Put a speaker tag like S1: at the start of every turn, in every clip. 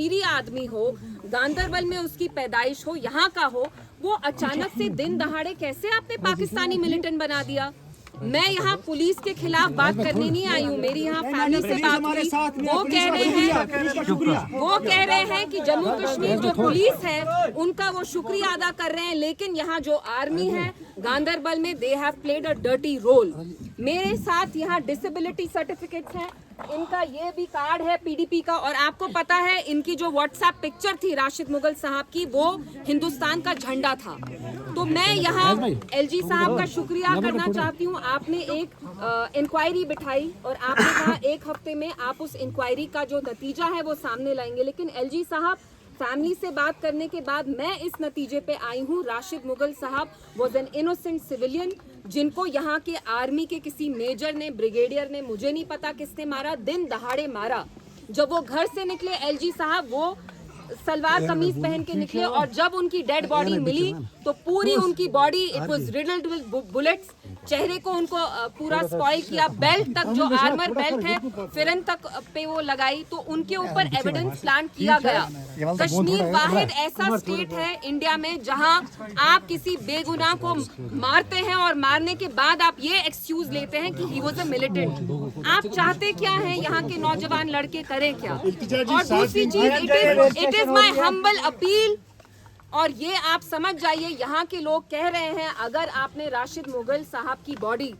S1: कश्मीरी आदमी हो, गांदरबल में उसकी पैदाइश हो, यहाँ का हो, वो अचानक से दिन दहाड़े कैसे आपने पाकिस्तानी मिलिटेंट बना दिया? मैं यहाँ पुलिस के खिलाफ बात करने नहीं आई हूँ, मेरी यहाँ फैमिली से बात हुई। वो कह रहे हैं कि जम्मू कश्मीर जो पुलिस है उनका वो शुक्रिया अदा कर रहे हैं, लेकिन यहाँ जो आर्मी है गांदरबल में they have played a dirty role. मेरे साथ यहाँ डिसेबिलिटी सर्टिफिकेट्स हैं, इनका ये भी कार्ड है पीडीपी का, और आपको पता है इनकी जो व्हाट्सएप पिक्चर थी राशिद मुगल साहब की, वो हिंदुस्तान का झंडा था। तो मैं यहाँ एलजी साहब का शुक्रिया करना चाहती हूँ। आपने एक इंक्वायरी बिठाई और आपने कहा 1 हफ्ते में आप उस इंक्वायरी का जो नतीजा है वो सामने लाएंगे, लेकिन एलजी साहब फैमिली से बात करने के बाद मैं इस नतीजे पे आई हूँ, राशिद मुगल साहब वॉज एन इनोसेंट सिविलियन, जिनको यहाँ के आर्मी के किसी मेजर ने, ब्रिगेडियर ने, मुझे नहीं पता किसने मारा, दिन दहाड़े मारा। जब वो घर से निकले एलजी साहब, वो सलवार कमीज पहन के निकले, और जब उनकी डेड बॉडी मिली तो पूरी उनकी body it was riddled with bullets, चेहरे को उनको पूरा स्पॉइल किया, बेल्ट तक जो आर्मर बेल्ट है फिरन तक पे वो लगाई, तो उनके ऊपर एविडेंस प्लांट किया गया। कश्मीर वाहिद ऐसा स्टेट है इंडिया में जहां आप किसी बेगुनाह को मारते हैं और मारने के बाद आप ये एक्सक्यूज लेते हैं कि ही वाज अ मिलिटेंट। आप चाहते क्या हैं यहाँ के नौजवान लड़के करें क्या? और दूसरी चीज, it is my humble appeal, और ये आप समझ जाइए, यहाँ के लोग कह रहे हैं अगर आपने राशिद मुगल साहब की body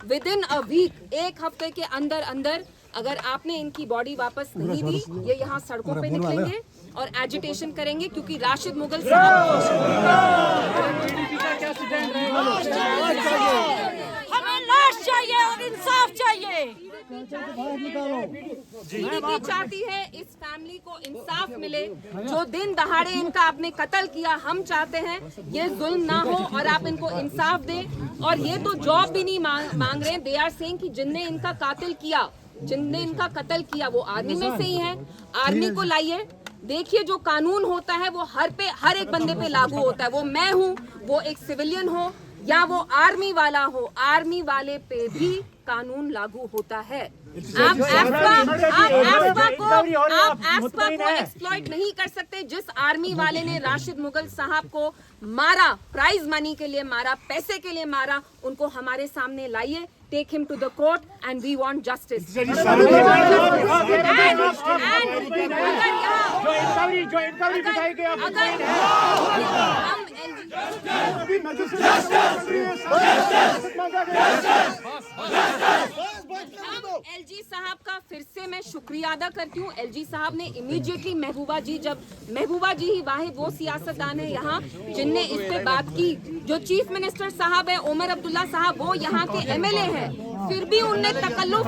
S1: within a week, 1 हफ्ते के अंदर अंदर अगर आपने इनकी बॉडी वापस नहीं दी, ये यहाँ सड़कों पे निकलेंगे और एजिटेशन करेंगे, क्योंकि राशिद मुगल साहब
S2: हमें लाश चाहिए और इंसाफ चाहिए।
S1: पीडीपी चाहती है इस फैमिली को इंसाफ मिले, जो दिन दहाड़े इनका आपने कत्ल किया। हम चाहते हैं ये जुल्म ना हो और आप इनको इंसाफ दें। और ये तो जॉब भी नहीं मांग रहे हैं, दे आर सेइंग कि जिनने इनका कातिल किया, जिनने इनका कत्ल किया वो आर्मी में से ही है, आर्मी को लाइए। देखिए जो कानून होता है वो हर एक बंदे पे लागू होता है, वो मैं हूँ, वो एक सिविलियन हो या वो आर्मी वाला हो, आर्मी वाले पे भी कानून लागू होता है। आप एस्पा को एक्सप्लॉइट नहीं कर सकते। जिस आर्मी वाले ने राशिद मुगल साहब को मारा, प्राइज मनी के लिए मारा, पैसे के लिए मारा, उनको हमारे सामने लाइए, take him to the court and we want justice. LG साहब का फिर से मैं शुक्रिया अदा करती हूँ। एलजी साहब ने इमीडिएटली महबूबा जी ही वाहिद वो सियासतदान है यहाँ जिनने इस पे बात की। जो चीफ मिनिस्टर साहब है उमर अब्दुल्ला साहब, वो यहाँ के एमएलए हैं, फिर भी उनने तकल्लुफ,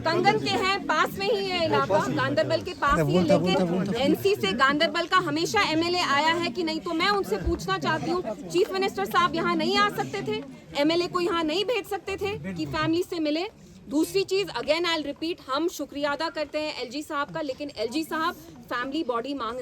S1: कंगन के हैं, पास में ही है इलाका, गांदरबल के पास ही है, लेकिन एनसी से गांदरबल का हमेशा एमएलए आया है कि नहीं। तो मैं उनसे पूछना चाहती हूँ, चीफ मिनिस्टर साहब यहाँ नहीं आ सकते थे? एमएलए को यहाँ नहीं भेज सकते थे कि फैमिली से मिले? दूसरी चीज, अगेन आई विल रिपीट, हम शुक्रिया अदा करते हैं एलजी साहब का, लेकिन एलजी साहब फैमिली बॉडी मांग